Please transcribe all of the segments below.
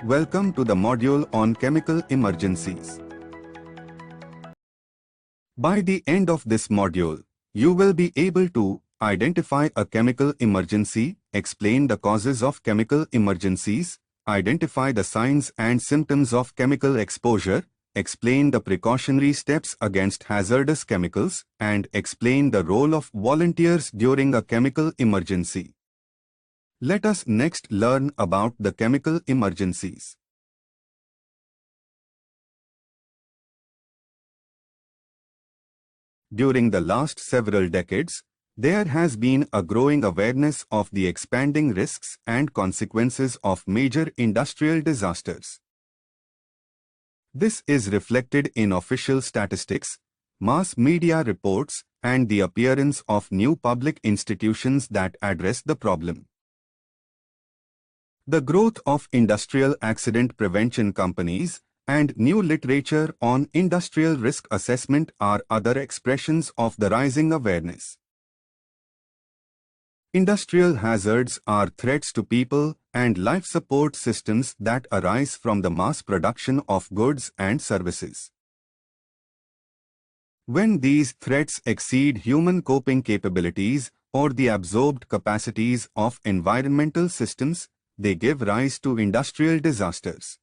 Welcome to the module on chemical emergencies. By the end of this module, you will be able to identify a chemical emergency, explain the causes of chemical emergencies, identify the signs and symptoms of chemical exposure, explain the precautionary steps against hazardous chemicals, and explain the role of volunteers during a chemical emergency. Let us next learn about the chemical emergencies. During the last several decades, there has been a growing awareness of the expanding risks and consequences of major industrial disasters. This is reflected in official statistics, mass media reports, and the appearance of new public institutions that address the problem. The growth of industrial accident prevention companies and new literature on industrial risk assessment are other expressions of the rising awareness. Industrial hazards are threats to people and life support systems that arise from the mass production of goods and services. When these threats exceed human coping capabilities or the absorbed capacities of environmental systems, they give rise to industrial disasters.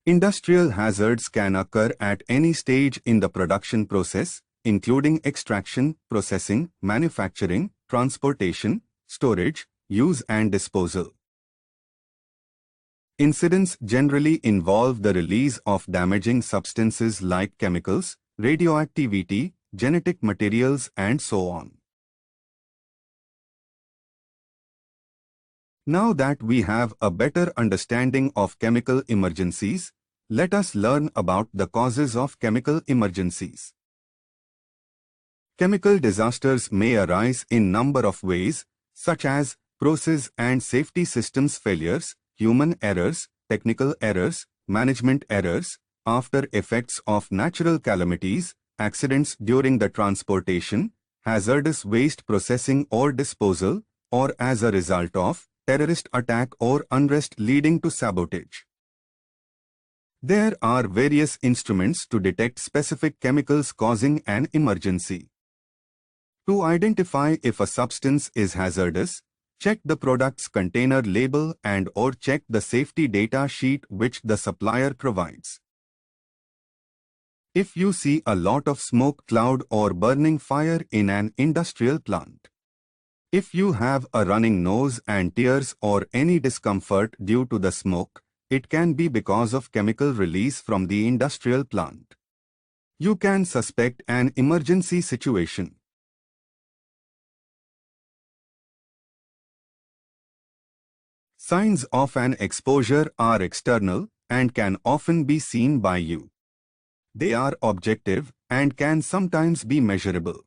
Industrial hazards can occur at any stage in the production process, including extraction, processing, manufacturing, transportation, storage, use and disposal. Incidents generally involve the release of damaging substances like chemicals, radioactivity, genetic materials, and so on. Now that we have a better understanding of chemical emergencies, let us learn about the causes of chemical emergencies. Chemical disasters may arise in number of ways, such as process and safety systems failures, human errors, technical errors, management errors, after effects of natural calamities, accidents during the transportation, hazardous waste processing or disposal, or as a result of terrorist attack or unrest leading to sabotage. There are various instruments to detect specific chemicals causing an emergency. To identify if a substance is hazardous, check the product's container label and/or check the safety data sheet which the supplier provides. If you see a lot of smoke cloud or burning fire in an industrial plant, if you have a running nose and tears or any discomfort due to the smoke, it can be because of chemical release from the industrial plant. You can suspect an emergency situation. Signs of an exposure are external and can often be seen by you. They are objective and can sometimes be measurable.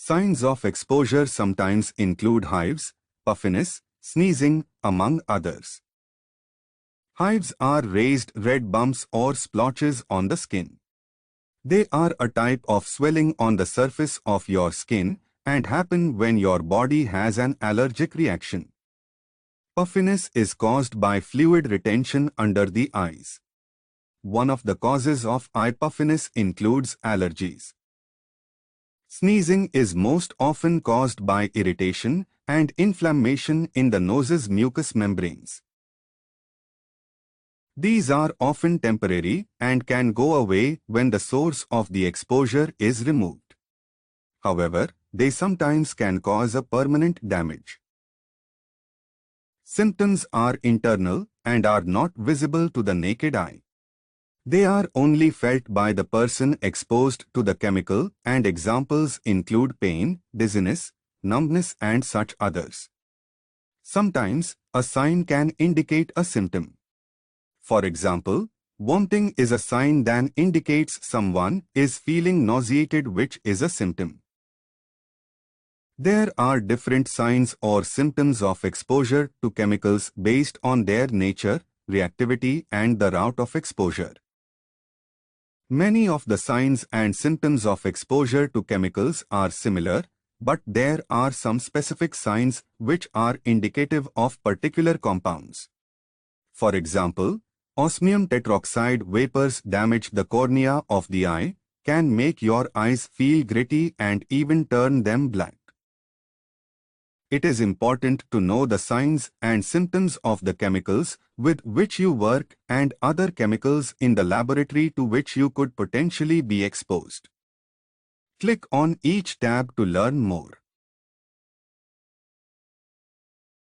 Signs of exposure sometimes include hives, puffiness, sneezing, among others. Hives are raised red bumps or splotches on the skin. They are a type of swelling on the surface of your skin and happen when your body has an allergic reaction. Puffiness is caused by fluid retention under the eyes. One of the causes of eye puffiness includes allergies. Sneezing is most often caused by irritation and inflammation in the nose's mucous membranes. These are often temporary and can go away when the source of the exposure is removed. However, they sometimes can cause a permanent damage. Symptoms are internal and are not visible to the naked eye. They are only felt by the person exposed to the chemical, and examples include pain, dizziness, numbness and such others. Sometimes, a sign can indicate a symptom. For example, vomiting is a sign that indicates someone is feeling nauseated, which is a symptom. There are different signs or symptoms of exposure to chemicals based on their nature, reactivity and the route of exposure. Many of the signs and symptoms of exposure to chemicals are similar, but there are some specific signs which are indicative of particular compounds. For example, osmium tetroxide vapors damage the cornea of the eye, can make your eyes feel gritty and even turn them black. It is important to know the signs and symptoms of the chemicals with which you work and other chemicals in the laboratory to which you could potentially be exposed. Click on each tab to learn more.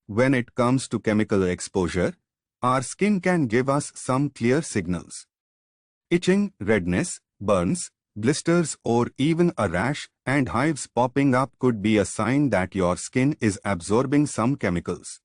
When it comes to chemical exposure, our skin can give us some clear signals. Itching, redness, burns, blisters or even a rash and hives popping up could be a sign that your skin is absorbing some chemicals.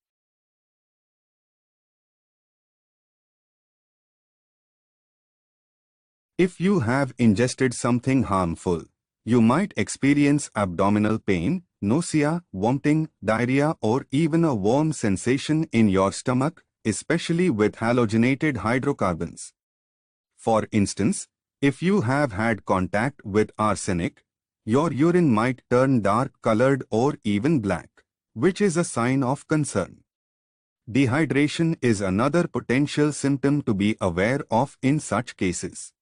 If you have ingested something harmful, you might experience abdominal pain, nausea, vomiting, diarrhea or even a warm sensation in your stomach, especially with halogenated hydrocarbons. For instance, if you have had contact with arsenic, your urine might turn dark-colored or even black, which is a sign of concern. Dehydration is another potential symptom to be aware of in such cases.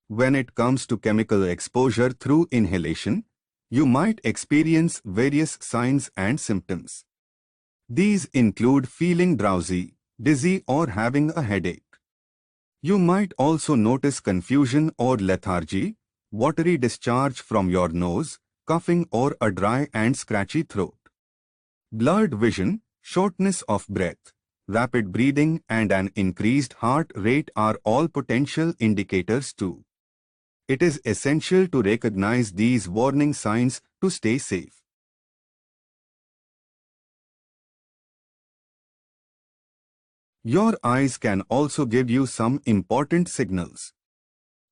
When it comes to chemical exposure through inhalation, you might experience various signs and symptoms. These include feeling drowsy, dizzy or having a headache. You might also notice confusion or lethargy, watery discharge from your nose, coughing or a dry and scratchy throat. Blurred vision, shortness of breath, rapid breathing and an increased heart rate are all potential indicators too. It is essential to recognize these warning signs to stay safe. Your eyes can also give you some important signals.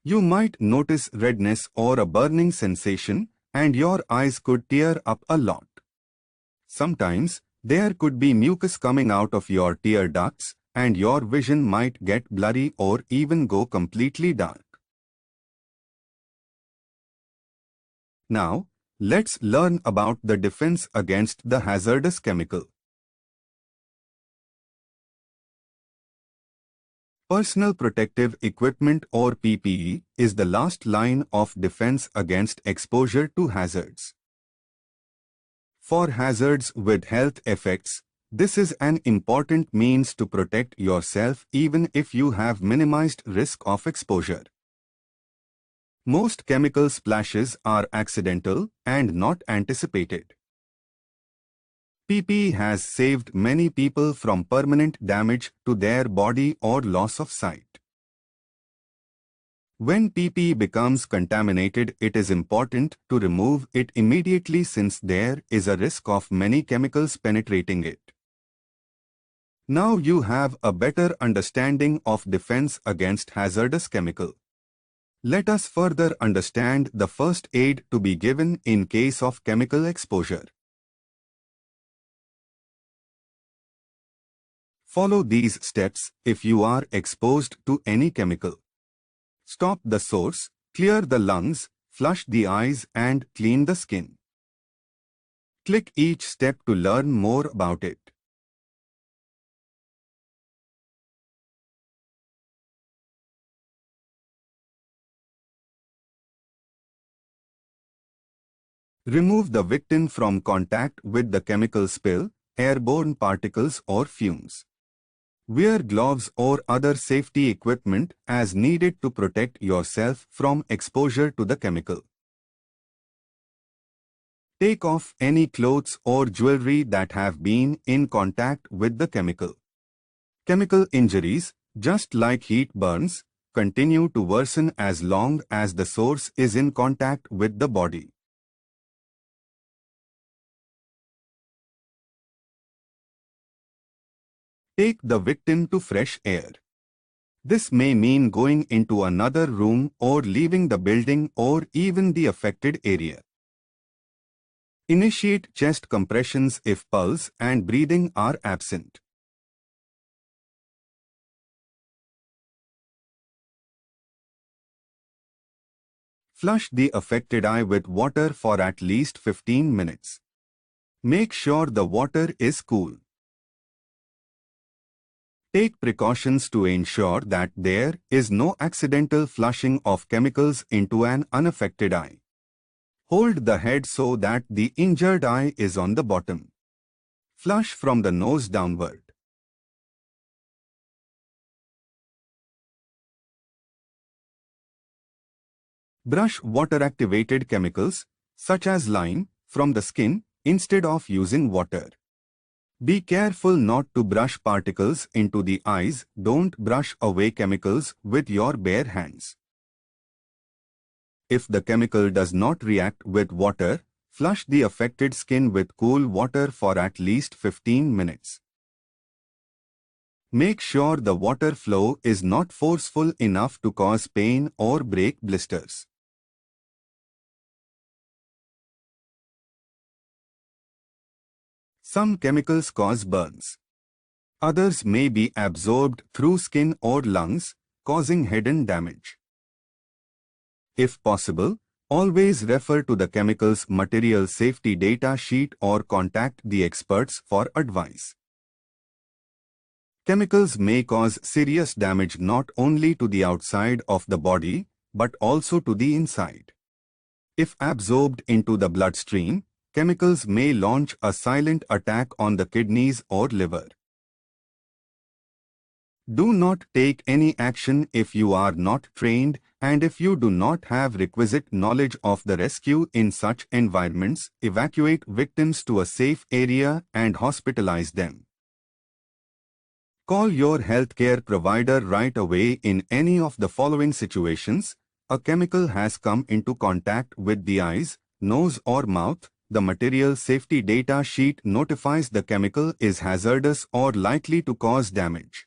You might notice redness or a burning sensation, and your eyes could tear up a lot. Sometimes, there could be mucus coming out of your tear ducts, and your vision might get blurry or even go completely dark. Now, let's learn about the defense against the hazardous chemical. Personal protective equipment or PPE is the last line of defense against exposure to hazards. For hazards with health effects, this is an important means to protect yourself even if you have minimized risk of exposure. Most chemical splashes are accidental and not anticipated. PPE has saved many people from permanent damage to their body or loss of sight. When PPE becomes contaminated, it is important to remove it immediately since there is a risk of many chemicals penetrating it. Now you have a better understanding of defense against hazardous chemical. Let us further understand the first aid to be given in case of chemical exposure. Follow these steps if you are exposed to any chemical. Stop the source, clear the lungs, flush the eyes and clean the skin. Click each step to learn more about it. Remove the victim from contact with the chemical spill, airborne particles or fumes. Wear gloves or other safety equipment as needed to protect yourself from exposure to the chemical. Take off any clothes or jewelry that have been in contact with the chemical. Chemical injuries, just like heat burns, continue to worsen as long as the source is in contact with the body. Take the victim to fresh air. This may mean going into another room or leaving the building or even the affected area. Initiate chest compressions if pulse and breathing are absent. Flush the affected eye with water for at least 15 minutes. Make sure the water is cool. Take precautions to ensure that there is no accidental flushing of chemicals into an unaffected eye. Hold the head so that the injured eye is on the bottom. Flush from the nose downward. Brush water-activated chemicals, such as lime, from the skin instead of using water. Be careful not to brush particles into the eyes. Don't brush away chemicals with your bare hands. If the chemical does not react with water, flush the affected skin with cool water for at least 15 minutes. Make sure the water flow is not forceful enough to cause pain or break blisters. Some chemicals cause burns. Others may be absorbed through skin or lungs, causing hidden damage. If possible, always refer to the chemical's material safety data sheet or contact the experts for advice. Chemicals may cause serious damage not only to the outside of the body, but also to the inside. If absorbed into the bloodstream, chemicals may launch a silent attack on the kidneys or liver. Do not take any action if you are not trained and if you do not have requisite knowledge of the rescue in such environments. Evacuate victims to a safe area and hospitalize them. Call your healthcare provider right away in any of the following situations. A chemical has come into contact with the eyes, nose or mouth. The material safety data sheet notifies the chemical is hazardous or likely to cause damage.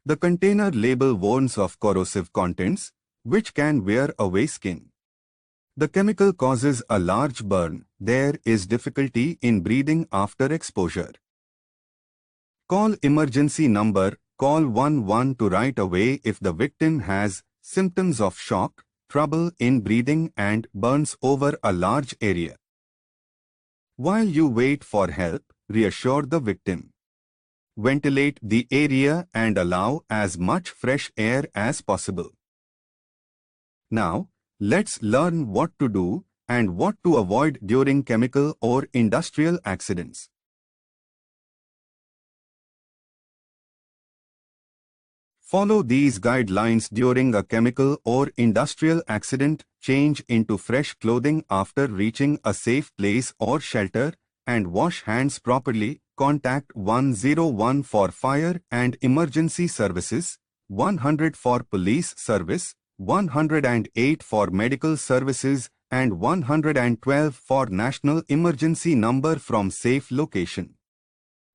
The container label warns of corrosive contents, which can wear away skin. The chemical causes a large burn. There is difficulty in breathing after exposure. Call emergency number. Call 112 right away if the victim has symptoms of shock, trouble in breathing and burns over a large area. While you wait for help, reassure the victim. Ventilate the area and allow as much fresh air as possible. Now, let's learn what to do and what to avoid during chemical or industrial accidents. Follow these guidelines during a chemical or industrial accident. Change into fresh clothing after reaching a safe place or shelter, and wash hands properly. Contact 101 for fire and emergency services, 100 for police service, 108 for medical services, and 112 for national emergency number from safe location.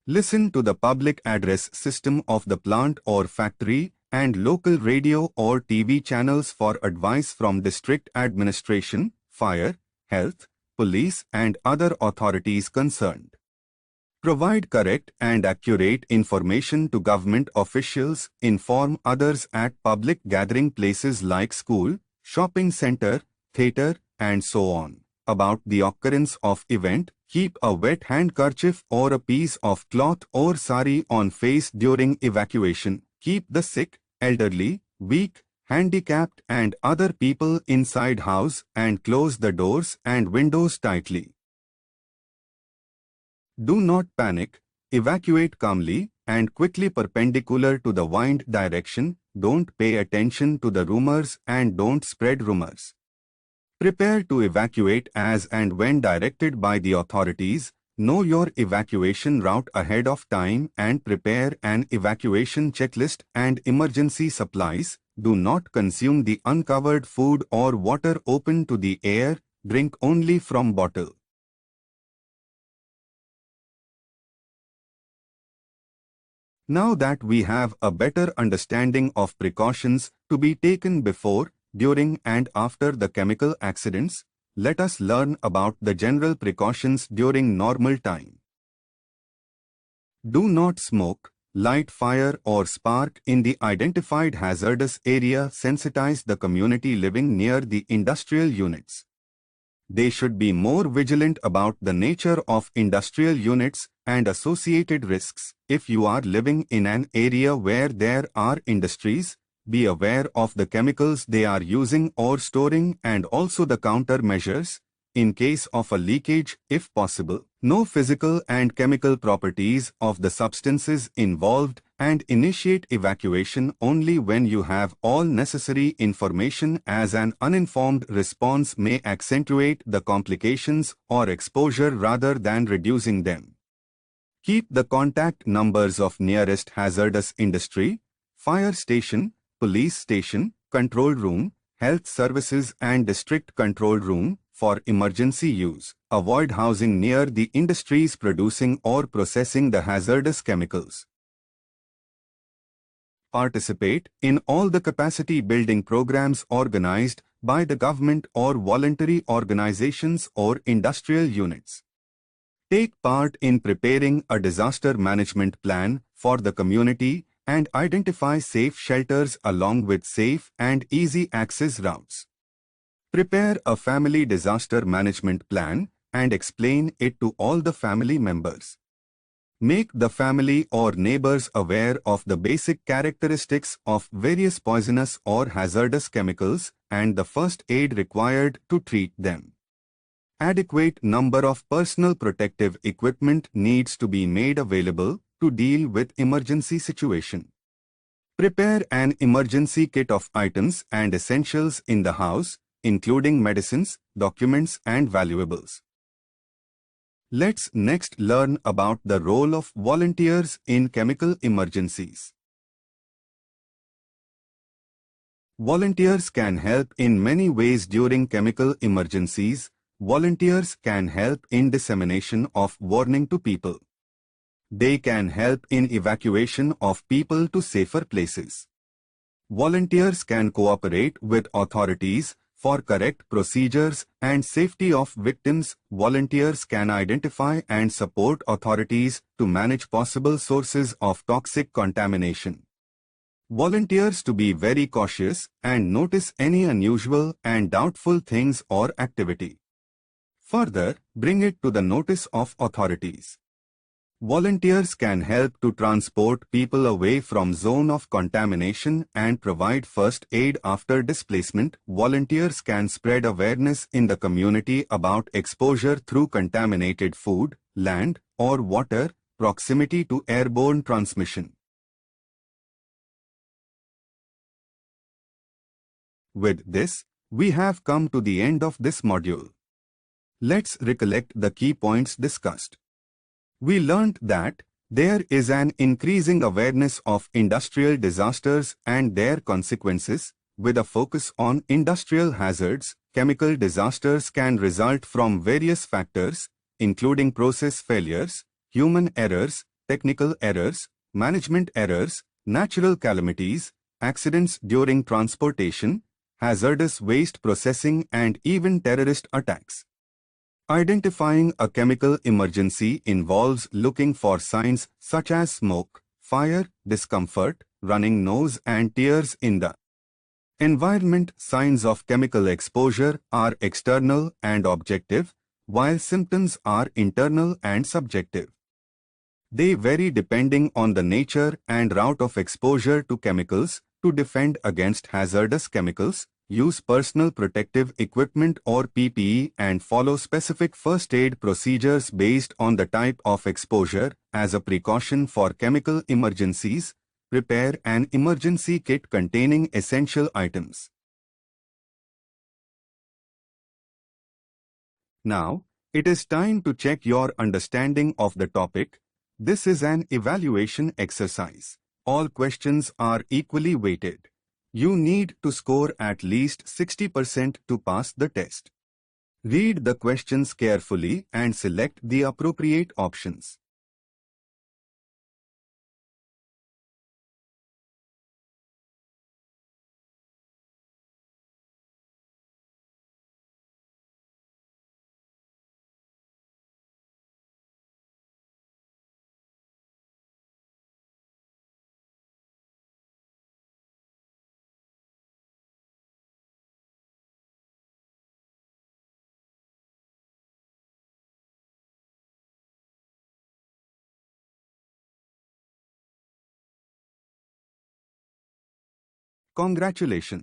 Listen to the public address system of the plant or factory and local radio or TV channels for advice from district administration, fire, health, police and other authorities concerned. Provide correct and accurate information to government officials. Inform others at public gathering places like school, shopping center, theater, and so on about the occurrence of event. Keep a wet handkerchief or a piece of cloth or sari on face during evacuation. Keep the sick, elderly, weak, handicapped and other people inside house and close the doors and windows tightly. Do not panic. Evacuate calmly and quickly perpendicular to the wind direction. Don't pay attention to the rumors and don't spread rumors. Prepare to evacuate as and when directed by the authorities. Know your evacuation route ahead of time and prepare an evacuation checklist and emergency supplies. Do not consume the uncovered food or water open to the air. Drink only from bottle. Now that we have a better understanding of precautions to be taken before, during and after the chemical accidents, let us learn about the general precautions during normal time. Do not smoke, light fire or spark in the identified hazardous area sensitize the community living near the industrial units. They should be more vigilant about the nature of industrial units and associated risks. If you are living in an area where there are industries, be aware of the chemicals they are using or storing and also the countermeasures in case of a leakage if possible. Know physical and chemical properties of the substances involved and initiate evacuation only when you have all necessary information, as an uninformed response may accentuate the complications or exposure rather than reducing them. Keep the contact numbers of nearest hazardous industry, fire station, police station, control room, health services and district control room for emergency use. Avoid housing near the industries producing or processing the hazardous chemicals. Participate in all the capacity building programs organized by the government or voluntary organizations or industrial units. Take part in preparing a disaster management plan for the community and identify safe shelters along with safe and easy access routes. Prepare a family disaster management plan and explain it to all the family members. Make the family or neighbors aware of the basic characteristics of various poisonous or hazardous chemicals and the first aid required to treat them. Adequate number of personal protective equipment needs to be made available to deal with emergency situation. Prepare an emergency kit of items and essentials in the house, including medicines, documents and valuables. Let's next learn about the role of volunteers in chemical emergencies. Volunteers can help in many ways during chemical emergencies. Volunteers can help in dissemination of warning to people. They can help in evacuation of people to safer places. Volunteers can cooperate with authorities for correct procedures and safety of victims. Volunteers can identify and support authorities to manage possible sources of toxic contamination. Volunteers to be very cautious and notice any unusual and doubtful things or activity. Further, bring it to the notice of authorities. Volunteers can help to transport people away from zone of contamination and provide first aid after displacement. Volunteers can spread awareness in the community about exposure through contaminated food, land, or water, proximity to airborne transmission. With this, we have come to the end of this module. Let's recollect the key points discussed. We learned that there is an increasing awareness of industrial disasters and their consequences, with a focus on industrial hazards. Chemical disasters can result from various factors, including process failures, human errors, technical errors, management errors, natural calamities, accidents during transportation, hazardous waste processing, and even terrorist attacks. Identifying a chemical emergency involves looking for signs such as smoke, fire, discomfort, running nose and tears in the environment. Signs of chemical exposure are external and objective, while symptoms are internal and subjective. They vary depending on the nature and route of exposure to chemicals. To defend against hazardous chemicals, use personal protective equipment or PPE and follow specific first aid procedures based on the type of exposure. As a precaution for chemical emergencies, prepare an emergency kit containing essential items. Now, it is time to check your understanding of the topic. This is an evaluation exercise. All questions are equally weighted. You need to score at least 60% to pass the test. Read the questions carefully and select the appropriate options. Congratulations.